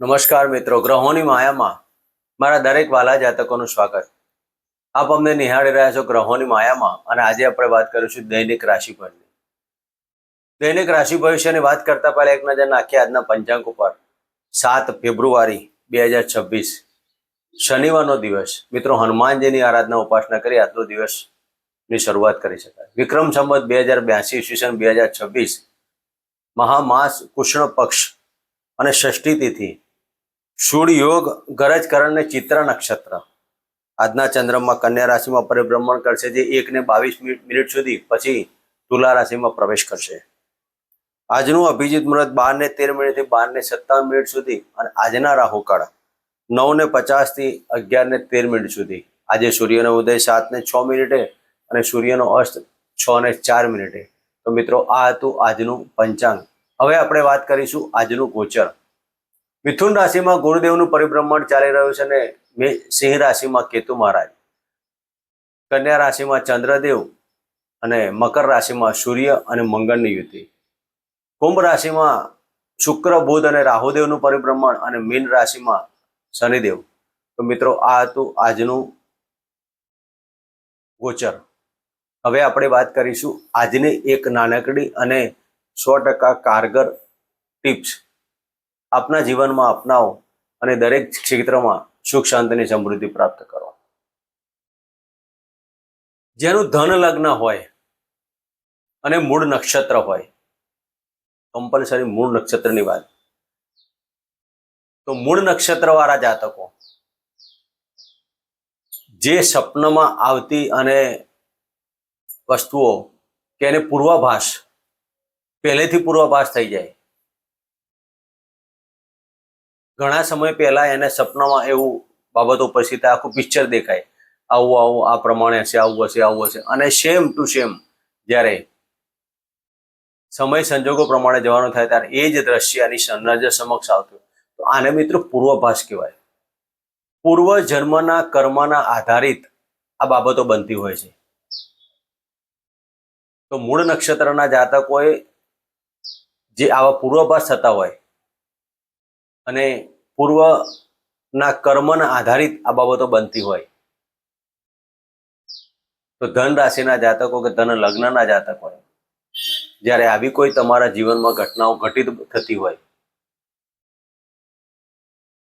નમસ્કાર મિત્રો, ગ્રહોની માયામાં મારા દરેક વાલા જાતકોનું સ્વાગત. આપ અમને નિહાળી રહ્યા છો ગ્રહોની માયામાં, અને આજે આપણે વાત કરીશું દૈનિક રાશિફળની. દૈનિક રાશિ ભવિષ્યની વાત કરતા પહેલા એક નજર નાખીએ આજના પંચાંગ ઉપર. 7 ફેબ્રુઆરી 2026 શનિવારનો દિવસ. મિત્રો, હનુમાનજીની આરાધના ઉપાસના કરી આજનો દિવસની શરૂઆત કરી શકાય. વિક્રમ સંવત 2082 ઈસવીસન 2026 મહામાસ કૃષ્ણ પક્ષ અને ષષ્ઠી તિથિ, શુળ યોગ, ગરજ કરણ ને ચિત્ર નક્ષત્ર. આજના ચંદ્રમાં કન્યા રાશિમાં પરિભ્રમણ કરશે, જે 1:22 મિનિટ સુધી પછી તુલા રાશિમાં પ્રવેશ કરશે. આજનું અભિજીત મુહૂર્ત 12:13 થી 12:57 સુધી, અને આજના રાહુકાળ 9:50 થી 11:13 સુધી. આજે સૂર્યનો ઉદય 7:06 અને સૂર્યનો અસ્ત 6:04. તો મિત્રો, આ હતું આજનું પંચાંગ. હવે આપણે વાત કરીશું આજનું ગોચર. મિથુન રાશિમાં ગુરુદેવનું પરિભ્રમણ ચાલી રહ્યું છે, અને સિંહ રાશિમાં કેતુ મહારાજ, કન્યા રાશિમાં ચંદ્રદેવ, અને મકર રાશિમાં સૂર્ય અને મંગળની યુતિ. કુંભ રાશિમાં શુક્ર, બુધ અને રાહુદેવનું પરિભ્રમણ, અને મીન રાશિમાં શનિદેવ. તો મિત્રો, આ હતું આજનું ગોચર. હવે આપણે વાત કરીશું આજની એક નાનકડી અને 100% કારગર ટિપ્સ. આપના જીવનમાં અપનાવો અને દરેક ક્ષેત્રમાં સુખ શાંતિની સમૃદ્ધિ પ્રાપ્ત કરો. જેનું ધન લગ્ન હોય અને મૂળ નક્ષત્ર હોય, કમ્પલસરી મૂળ નક્ષત્રની વાત, તો મૂળ નક્ષત્ર વાળા જાતકો જે સપનામાં આવતી અને વસ્તુઓ કે એને પૂર્વાભાસ, પહેલેથી પૂર્વાભાસ થઈ જાય. ઘણા સમય પહેલા એને સપનામાં એવું બાબતો પછી આખું પિક્ચર દેખાય, આવું આવું આ પ્રમાણે હશે, આવું હશે, આવું હશે, અને સેમ ટુ સેમ જ્યારે સમય સંજોગો પ્રમાણે જવાનું થાય ત્યારે એ જ દ્રશ્ય આની નજર સમક્ષ આવતું. તો આને મિત્રો પૂર્વાભાસ કહેવાય. પૂર્વ જન્મના કર્મના આધારિત આ બાબતો બનતી હોય છે. તો મૂળ નક્ષત્રના જાતકોએ જે આવા પૂર્વાભાસ થતા હોય અને પૂર્વના કર્મના આધારિત આ બાબતો બનતી હોય, તો ધન રાશિના જાતકો કે ધન લગ્નના જાતકો, જ્યારે આવી કોઈ તમારા જીવનમાં ઘટનાઓ ઘટિત થતી હોય,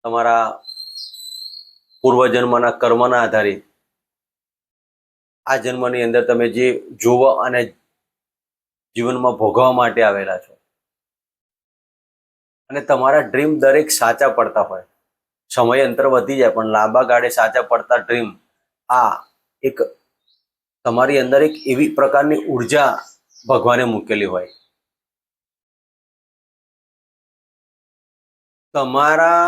તમારા પૂર્વજન્મના કર્મના આધારિત આ જન્મની અંદર તમે જે જોવા અને જીવનમાં ભોગવવા માટે આવેલા છો, અને તમારા ડ્રીમ દરેક સાચા પડતા હોય, સમય અંતર વધી જાય પણ લાંબા ગાળે સાચા પડતા ડ્રીમ, આ એક તમારી અંદર એક એવી પ્રકારની ઉર્જા ભગવાને મૂકેલી હોય. તમારા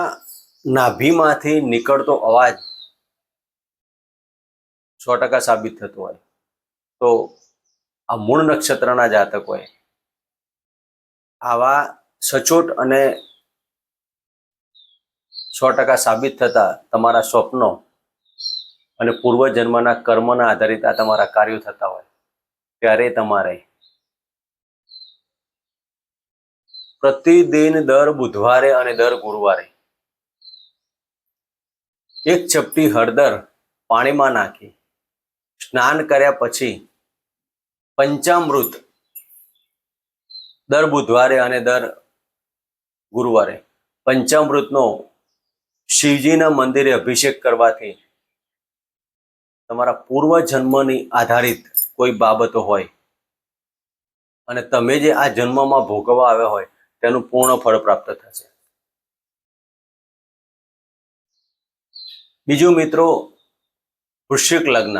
નાભીમાંથી નીકળતો અવાજ 100% સાબિત થતો હોય. તો આ મૂળ નક્ષત્રના જાતકોએ આવા સચોટ અને 100% સાબિત થતા તમારા સ્વપ્નો અને પૂર્વજન્મના કર્મના આધારિત આ તમારા કાર્યો થતા હોય, ત્યારે તમારે પ્રતિદિન દર બુધવારે અને દર ગુરુવારે 1 ચપટી હળદર પાણીમાં નાખી સ્નાન કર્યા પછી પંચામૃત દર બુધવારે અને દર ગુરુવારે પંચામૃતનો શિવજીના મંદિરે અભિષેક કરવાથી તમારા પૂર્વજન્મની આધારિત કોઈ બાબતો હોય અને તમે જે આ જન્મમાં ભોગવવા આવ્યા હોય તેનું પૂર્ણ ફળ પ્રાપ્ત થશે. બીજું મિત્રો, વૃશ્ચિક લગ્ન,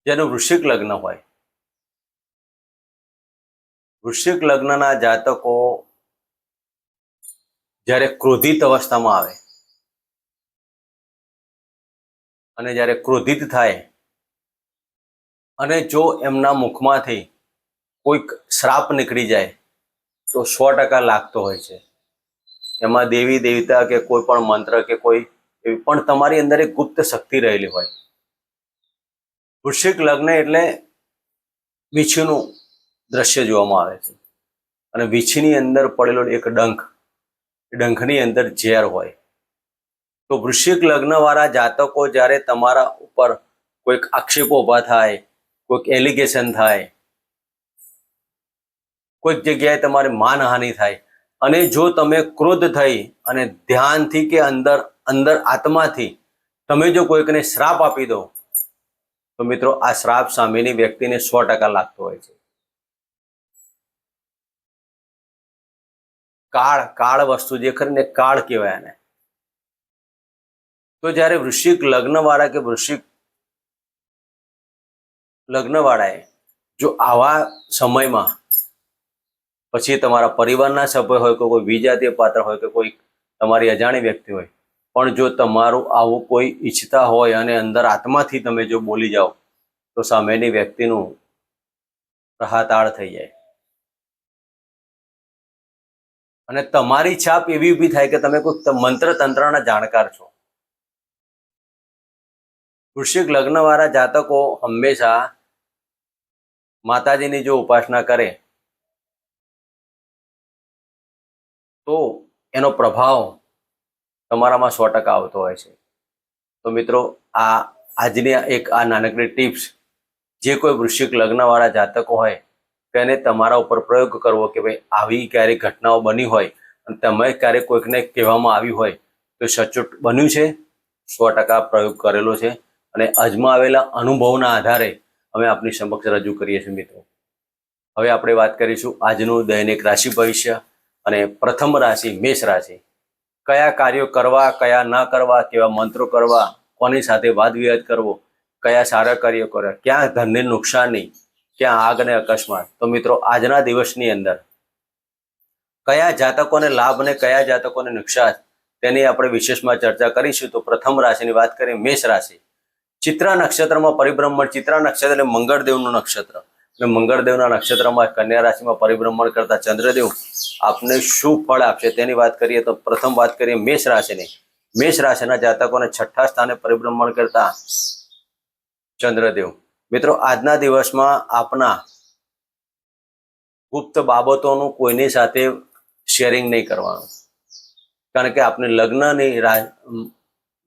જેનું વૃશ્ચિક લગ્ન હોય, વૃશ્ચિક લગ્નના જાતકો જ્યારે ક્રોધિત અવસ્થામાં આવે અને જ્યારે ક્રોધિત થાય અને જો એમના મુખમાંથી કોઈક શ્રાપ નીકળી જાય તો 100% લાગતો હોય છે. એમાં દેવી દેવતા કે કોઈ પણ મંત્ર કે કોઈ એવી પણ તમારી અંદર એક ગુપ્ત શક્તિ રહેલી હોય. વૃશ્ચિક લગ્ન એટલે વીછીનું દ્રશ્ય જોવામાં આવે છે, અને વીછીની અંદર પડેલો એક ડંખ ડંખની અંદર ઝેર હોય. તો વૃશ્ચિક લગ્નવાળા જાતકો જ્યારે તમારા ઉપર કોઈક આક્ષેપો ઊભા થાય, કોઈક એલિગેશન થાય, કોઈક જગ્યાએ તમારી માનહાનિ થાય, અને જો તમે ક્રોધ થઈ અને ધ્યાનથી કે અંદર અંદર આત્માથી તમે જો કોઈકને શ્રાપ આપી દો, તો મિત્રો આ શ્રાપ સામેની વ્યક્તિને 100% લાગતો હોય છે. કાળ વસ્તુ જે ખરી ને કાળ કહેવાય આને. તો જ્યારે વૃશ્ચિક લગ્નવાળા કે વૃશ્ચિક લગ્નવાળાએ જો આવા સમયમાં પછી તમારા પરિવારના સભ્ય હોય કે કોઈ વિજાતીય પાત્ર હોય કે કોઈ તમારી અજાણી વ્યક્તિ હોય, પણ જો તમારું આવું કોઈ ઈચ્છતા હોય અને અંદર આત્માથી તમે જો બોલી જાઓ તો સામેની વ્યક્તિનું રહાતાળ થઈ જાય અને તમારી છાપ એવી ઊભી થાય કે તમે કોઈ મંત્ર તંત્રના જાણકાર છો. વૃશ્ચિક લગ્નવાળા જાતકો હંમેશા માતાજીની જો ઉપાસના કરે તો એનો પ્રભાવ તમારામાં 100% આવતો હોય છે. તો મિત્રો આજની એક નાનકડી ટિપ્સ જે કોઈ વૃશ્ચિક લગ્નવાળા જાતકો હોય તેને તમારા ઉપર પ્રયોગ કરવો કે ભાઈ આવી ક્યારેક ઘટનાઓ બની હોય અને તમે ક્યારેક કોઈકને કહેવામાં આવી હોય તો સચોટ બન્યું છે, 100% પ્રયોગ કરેલો છે અને અજમાવેલા અનુભવના આધારે અમે આપની સમક્ષ રજૂ કરીએ છીએ. મિત્રો, હવે આપણે વાત કરીશું આજનું દૈનિક રાશિ ભવિષ્ય. અને પ્રથમ રાશિ મેષ રાશિ. કયા કાર્યો કરવા, કયા ન કરવા, કેવા મંત્રો કરવા, કોની સાથે વાદ વિવાદ કરવો, કયા સારા કાર્યો કરવા, ક્યાં ધનને નુકસાની, ક્યાં આગ અને અકસ્માત. તો મિત્રો આજના દિવસની અંદર કયા જાતકોને લાભ અને કયા જાતકોને નુકસાન તેની આપણે વિશેષમાં ચર્ચા કરીશું. તો પ્રથમ રાશિની વાત કરીએ મેષ રાશિ. ચિત્રા નક્ષત્રમાં પરિભ્રમણ. ચિત્રા નક્ષત્ર એટલે મંગળદેવનું નક્ષત્ર. અને મંગળદેવના નક્ષત્રમાં કન્યા રાશિમાં પરિભ્રમણ કરતા ચંદ્રદેવ આપને શું ફળ આપશે તેની વાત કરીએ. તો પ્રથમ વાત કરીએ મેષ રાશિની. મેષ રાશિના જાતકોને 6ઠ્ઠા સ્થાને પરિભ્રમણ કરતા ચંદ્રદેવ. મિત્રો આજના દિવસમાં આપના ગુપ્ત બાબતોનું કોઈની સાથે શેરિંગ નહીં કરવાનું, કારણ કે આપને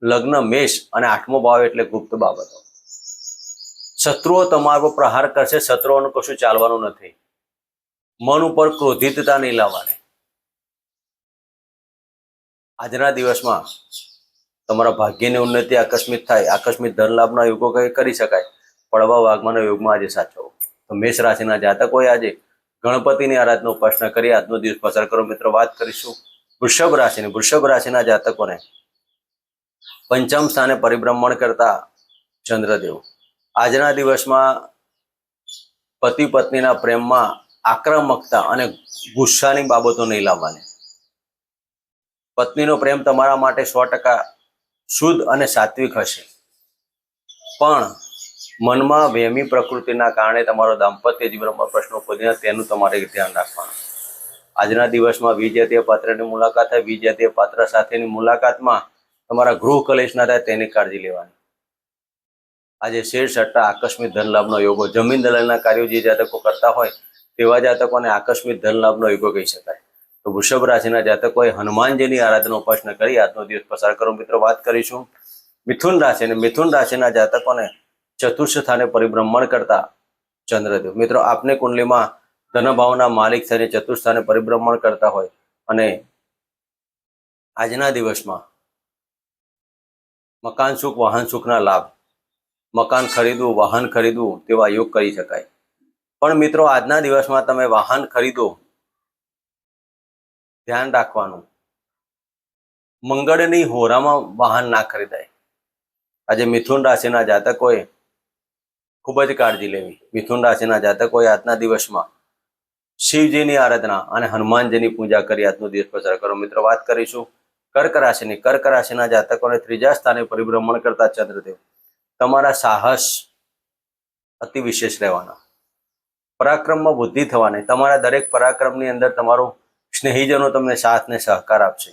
લગ્ન મેષ અને 8મો ભાવ એટલે ગુપ્ત બાબતો. શત્રુઓ તમારો પ્રહાર કરશે, શત્રુઓનું કશું ચાલવાનું નથી. મન ઉપર ક્રોધિતતા નહીં લાવવાની. આજના દિવસમાં તમારા ભાગ્યની ઉન્નતિ આકસ્મિક થાય. આકસ્મિક ધન લાભના યોગો કરી શકાય. પડવા વાગમાના યોગમાં આજે સાચવો. તો મેષ રાશિના જાતકોએ આજે ગણપતિની આરાધના ઉપાસના કરી આજનો દિવસ પસાર કરો. મિત્રો, વાત કરીશું વૃષભ રાશિની. વૃષભ રાશિના જાતકોને 5મ સ્થાને પરિભ્રમણ કરતા ચંદ્રદેવ. આજના દિવસમાં પતિ પત્નીના પ્રેમમાં આક્રમકતા અને ગુસ્સાની બાબતો નહીં લાવવાની. પત્નીનો પ્રેમ તમારા માટે 100% શુદ્ધ અને સાત્વિક હશે, પણ મનમાં વહેમી પ્રકૃતિના કારણે તમારો દાંપત્ય જીવનમાં પ્રશ્નો ઉત્પન્ન તેનું તમારે ધ્યાન રાખવાનું. આજના દિવસમાં વિજાતીય પાત્રની મુલાકાત થાય. વિજાતીય પાત્ર સાથેની મુલાકાતમાં તમારા ગૃહ કલેશ ના થાય તેની કાળજી લેવાની. આજે શેર સટ્ટા આકસ્મિક ધન લાભનો યોગો. જમીન દલાલના કાર્યો જે જાતકો કરતા હોય તેવા જાતકોને આકસ્મિક ધન લાભનો યોગો કહી શકાય. તો વૃષભ રાશિના જાતકોએ હનુમાનજીની આરાધના ઉપાસના કરી આજનો દિવસ પસાર કરો. મિત્રો, વાત કરીશું મિથુન રાશિ. અને મિથુન રાશિના જાતકોને 4થ સ્થાને પરિભ્રમણ કરતા ચંદ્રદેવ. મિત્રો, આપને કુંડલીમાં ધનભાવના માલિક થઈને 4થ સ્થાને પરિભ્રમણ કરતા હોય અને આજના દિવસમાં મકાન સુખ, વાહન સુખના લાભ, મકાન ખરીદવું, વાહન ખરીદવું તેવા યોગ કરી શકાય. પણ મિત્રો, આજના દિવસમાં તમે વાહન ખરીદો, ધ્યાન રાખવાનું, મંગળની હોરામાં વાહન ના ખરીદાય. આજે મિથુન રાશિના જાતકોએ ખૂબ જ કાળજી લેવી. મિથુન રાશિના જાતકોએ આજના દિવસમાં શિવજીની આરાધના અને હનુમાનજીની પૂજા કરી આજનો દિવસ પસાર કરો. મિત્રો, વાત કરીશું કર્ક રાશિની. કર્ક રાશિના જાતકોને 3જા સ્થાને પરિભ્રમણ કરતા ચંદ્રદેવ. તમારા સાહસ અતિ વિશેષ રહેવાના. પરાક્રમમાં વૃદ્ધિ થવાની. તમારા દરેક પરાક્રમની અંદર તમારું સ્નેહીજનો તમને સાથ ને સહકાર આપશે.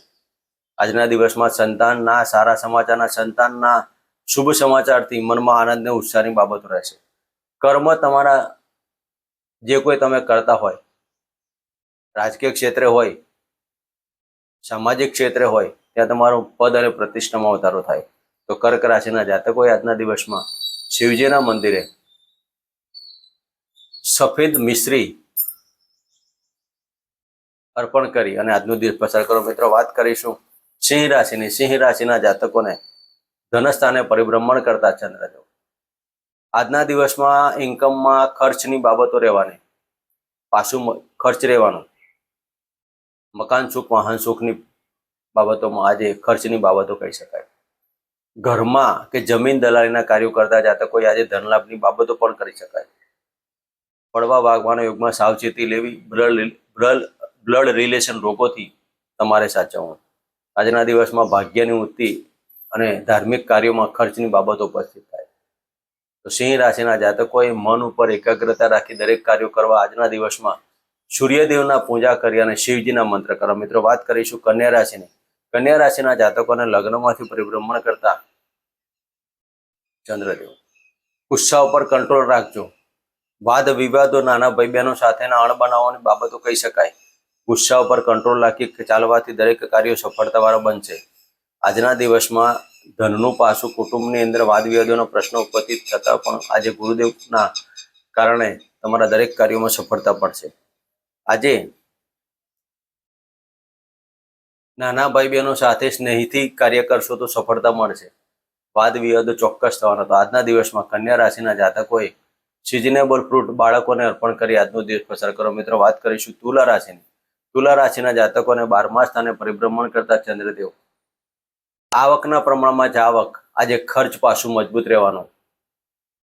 આજના દિવસમાં સંતાનના સારા સમાચારના, સંતાનના શુભ સમાચારથી મનમાં આનંદ અને ઉત્સાહની બાબતો રહેશે. કર્મ તમારા જે કોઈ તમે કરતા હોય, રાજકીય ક્ષેત્રે હોય, સામાજિક ક્ષેત્રે હોય ત્યાં તમારું પદ અને પ્રતિષ્ઠામાં વધારો થાય. તો કર્ક રાશિના જાતકોએ આજના દિવસમાં શિવજીના મંદિરે સફેદ મિશ્રી અર્પણ કરી અને આજનો દિવસ પસાર કરો. મિત્રો, વાત કરીશું સિંહ રાશિની. સિંહ રાશિના જાતકોને ધનસ્થાને પરિભ્રમણ કરતા ચંદ્રદેવ. આજના દિવસમાં ઇન્કમમાં ખર્ચની બાબતો રહેવાની, પાછું ખર્ચ રહેવાનું. મકાન સુખ, વાહન સુખની બાબતોમાં આજે ખર્ચની બાબતો કહી શકાય. ઘરમાં કે જમીન દલાલીના કાર્યો કરતા જાતકોએ આજે ધનલાભની બાબતો પણ કરી શકાય. પડવા વાગવાના યોગમાં સાવચેતી લેવી. બ્લડ રિલેશન રોગોથી તમારે સાચવવું. આજના દિવસમાં ભાગ્યની ઉન્નતિ અને ધાર્મિક કાર્યોમાં ખર્ચની બાબતો ઉપસ્થિત થાય. તો સિંહ રાશિના જાતકોએ મન ઉપર એકાગ્રતા રાખી દરેક કાર્યો કરવા આજના દિવસમાં સૂર્યદેવના પૂજા કરી અને શિવજીના મંત્ર કરો. મિત્રો, વાત કરીશું કન્યા રાશિની. કન્યા રાશિના જાતકોને લગ્નમાંથી પરિભ્રમણ કરતા ચંદ્રદેવ. ગુસ્સા ઉપર કંટ્રોલ રાખજો. વાદ વિવાદો, નાના ભાઈ બહેનો સાથેના અણબનાવોની બાબતો કહી શકાય. ગુસ્સા ઉપર કંટ્રોલ રાખી ચાલવાથી દરેક કાર્યો સફળતાવાળા બનશે. આજના દિવસમાં ધનનું પાસું, કુટુંબની અંદર વાદ વિવાદોનો પ્રશ્નો ઉપસ્થિત થતા પણ આજે ગુરુદેવના કારણે તમારા દરેક કાર્યોમાં સફળતા પડશે. આજે નાના ભાઈ બહેનો સાથે સ્નેહીથી કાર્ય કરશો તો સફળતા મળશે. વાદ વિવાદો ચોક્કસ થવાના. તો આજના દિવસમાં કન્યા રાશિના જાતકોએ સિઝનેબલ ફ્રૂટ બાળકોને અર્પણ કરી આજનો દિવસ પસાર કરો. મિત્રો, વાત કરીશું તુલા રાશિની. તુલા રાશિના જાતકોને 12મા સ્થાને પરિભ્રમણ કરતા ચંદ્રદેવ. આવકના પ્રમાણમાં જ આવક. આજે ખર્ચ પાછું મજબૂત રહેવાનું.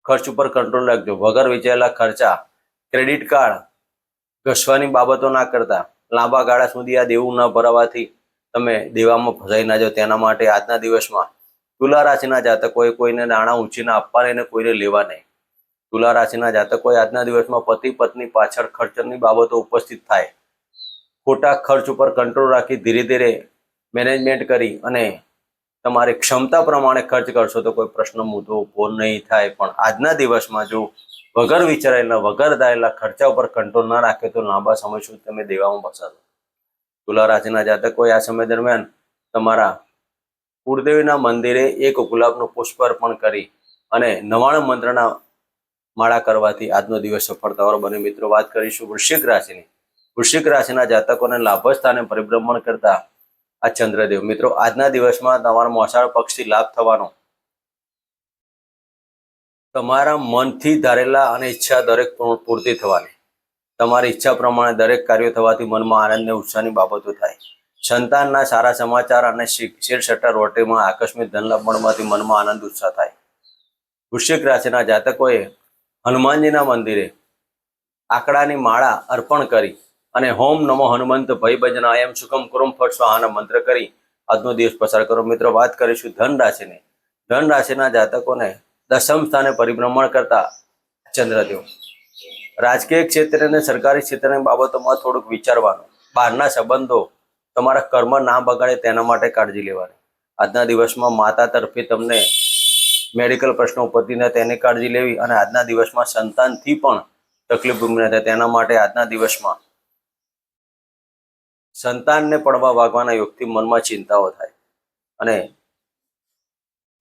ખર્ચ ઉપર કંટ્રોલ રાખજો. વગર વિચારેલા ખર્ચા, ક્રેડિટ કાર્ડ ઘસવાની બાબતો ના કરતા. લાંબા ગાળા સુધી આ દેવું ન ભરાવાથી તમે દેવામાં ફસાઈ ના જાઓ. તેના માટે આજના દિવસમાં તુલા રાશિના જાતકોએ કોઈને નાણાં ઉછીના આપવા નહીં, કોઈને લેવા નહીં. તુલા રાશિના જાતકોએ આજના દિવસમાં પતિ પત્ની પાછળ ખર્ચની બાબતો ઉપસ્થિત થાય. ખોટા ખર્ચ ઉપર કંટ્રોલ રાખી ધીરે ધીરે મેનેજમેન્ટ કરી અને તમારી ક્ષમતા પ્રમાણે ખર્ચ કરશો તો કોઈ પ્રશ્ન મુદ્દો ઊભો નહીં થાય. પણ આજના દિવસમાં જો વગર વિચારેલા, વગર ધારેલા ખર્ચા ઉપર કંટ્રોલ ના રાખે તો લાંબા સમય સુધી તમે દેવામાં ફસાશો. તુલા રાશિના જાતકોએ આ સમય દરમિયાન તમારા કુળદેવીના મંદિરે એક ગુલાબનું પુષ્પ અર્પણ કરી અને 99 મંત્રના માળા કરવાથી આજનો દિવસ સફળતાવાળો બને. મિત્રો, વાત કરીશું વૃશ્ચિક રાશિની. વૃશ્ચિક રાશિના જાતકોને લાભ સ્થાને પરિભ્રમણ કરતા આ ચંદ્રદેવ. મિત્રો, આજના દિવસમાં તમારા મોસાળ પક્ષથી લાભ થવાનો. તમારા મનથી ધારેલા અને ઈચ્છા દરેક પૂર્તિ થવાની. તમારી ઈચ્છા પ્રમાણે દરેક કાર્યો થવાથી મનમાં આનંદ અને ઉત્સાહની બાબતો થાય. સંતાનના સારા સમાચાર અને શેરસટ્ટા રોટેમાં આકસ્મિક ધનલાભ મળવાથી મનમાં આનંદ ઉત્સાહ થાય. વૃશ્ચિક રાશિના જાતકોએ હનુમાનજીના મંદિરે આકડાની માળા અર્પણ કરી અને હોમ નમો હનુમંત ભય ભજનાયમ સુખમ કુરુમ ફટ સ્વાહાના મંત્ર કરી આજનો દિવસ પસાર કરો. મિત્રો, વાત કરીશું ધન રાશિની. ધન રાશિના જાતકોને 10મ સ્થાને પરિભ્રમણ કરતા ચંદ્રદેવ. રાજકીય ક્ષેત્રે અને સરકારી ક્ષેત્રની બાબતોમાં થોડુંક વિચારવાનું. બહારના સંબંધો તમારા કર્મ ના બગાડે તેના માટે કાળજી લેવાની. આજના દિવસમાં માતા તરફી તમને મેડિકલ પ્રશ્નો ઉપસ્થિત તેની કાળજી લેવી અને આજના દિવસમાં સંતાનથી પણ તકલીફ ઊભી ન થાય તેના માટે આજના દિવસમાં સંતાનને પડવા વાગવાના યોગથી મનમાં ચિંતાઓ થાય અને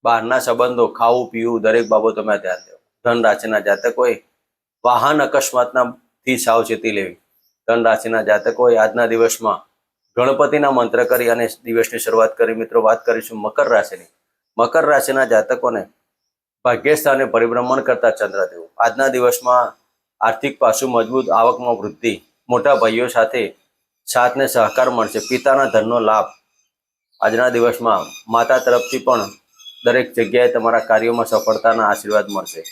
બહારના સંબંધો, ખાવું પીવું દરેક બાબતોમાં ધ્યાન દેવું. ધન રાશિના જાતકોએ વાહન અકસ્માતથી સાવચેતી લેવી. ધન રાશિના જાતકોએ આજના દિવસમાં ગણપતિના મંત્ર કરી અને દિવસની શરૂઆત કરી. મિત્રો, વાત કરીશું મકર રાશિની. મકર રાશિના જાતકોને ભાગ્યસ્થાને પરિભ્રમણ કરતા ચંદ્રદેવ. આજના દિવસમાં આર્થિક પાસું મજબૂત, આવકમાં વૃદ્ધિ, મોટા ભાઈઓ સાથે સાથને સહકાર મળશે. પિતાના ધનનો લાભ. આજના દિવસમાં માતા તરફથી પણ દરેક જગ્યાએ તમારા કાર્યોમાં સફળતાના આશીર્વાદ મળશે.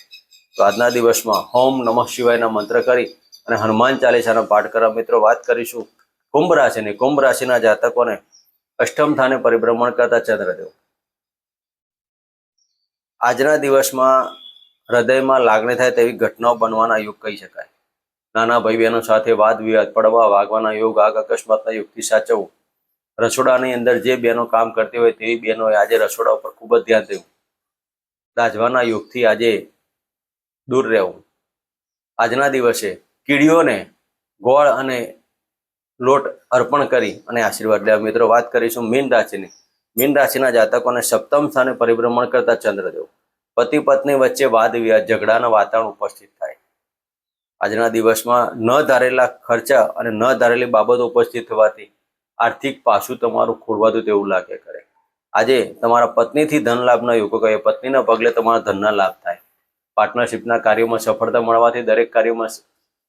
તો આજના દિવસમાં ઓમ નમઃ શિવાયના મંત્ર કરી અને હનુમાન ચાલીસાનો પાઠ કરવા. મિત્રો, વાત કરીશું કુંભ રાશિની. કુંભ રાશિના જાતકોને 8મ સ્થાને પરિભ્રમણ કરતા ચંદ્રદેવ. આજના દિવસમાં હૃદયમાં લાગણી થાય તેવી ઘટનાઓ બનવાના યોગ કહી શકાય. નાના ભાઈ બહેનો સાથે વાદ વિવાદ, પડવા વાગવાના યોગ, આગ અકસ્માતના યોગથી સાચવવું. રસોડાની અંદર જે બહેનો કામ કરતી હોય તેવી બહેનોએ આજે રસોડા ઉપર ખૂબ જ ધ્યાન દેવું. દાઝવાના યોગથી આજે દૂર રહેવું. આજના દિવસે કીડીઓને ગોળ અને લોટ અર્પણ કરી અને આશીર્વાદ લેવા. મિત્રો, વાત કરીશું મીન રાશિની. મીન રાશિના જાતકોને સપ્તમ સ્થાને પરિભ્રમણ કરતા ચંદ્રદેવ, પતિ પત્ની વચ્ચે વાદ વિવાદ, ઝઘડાના વાતાવરણ ઉપસ્થિત થાય. આજના દિવસમાં ન ધારેલા ખર્ચા અને ન ધારેલી બાબતો ઉપસ્થિત થવાથી આર્થિક પાસું તમારું ખોરવાતું તેવું લાગે કરે. આજે તમારા પત્નીથી ધન લાભના યોગો કહે. પત્નીના પગલે તમારા ધનના લાભ થાય. પાર્ટનરશિપના કાર્યોમાં સફળતા મળવાથી દરેક કાર્યોમાં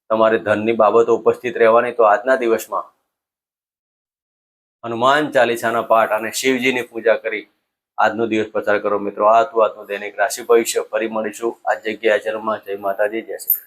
તમારે ધનની બાબતો ઉપસ્થિત રહેવાની. તો આજના દિવસમાં હનુમાન ચાલીસાના પાઠ અને શિવજીની પૂજા કરી આજનો દિવસ પસાર કરો. મિત્રો, આ હતું આજનું દૈનિક રાશિ ભવિષ્ય. ફરી મળીશું આ જગ્યાએ. જય માતાજી, જય શ્રી કૃષ્ણ.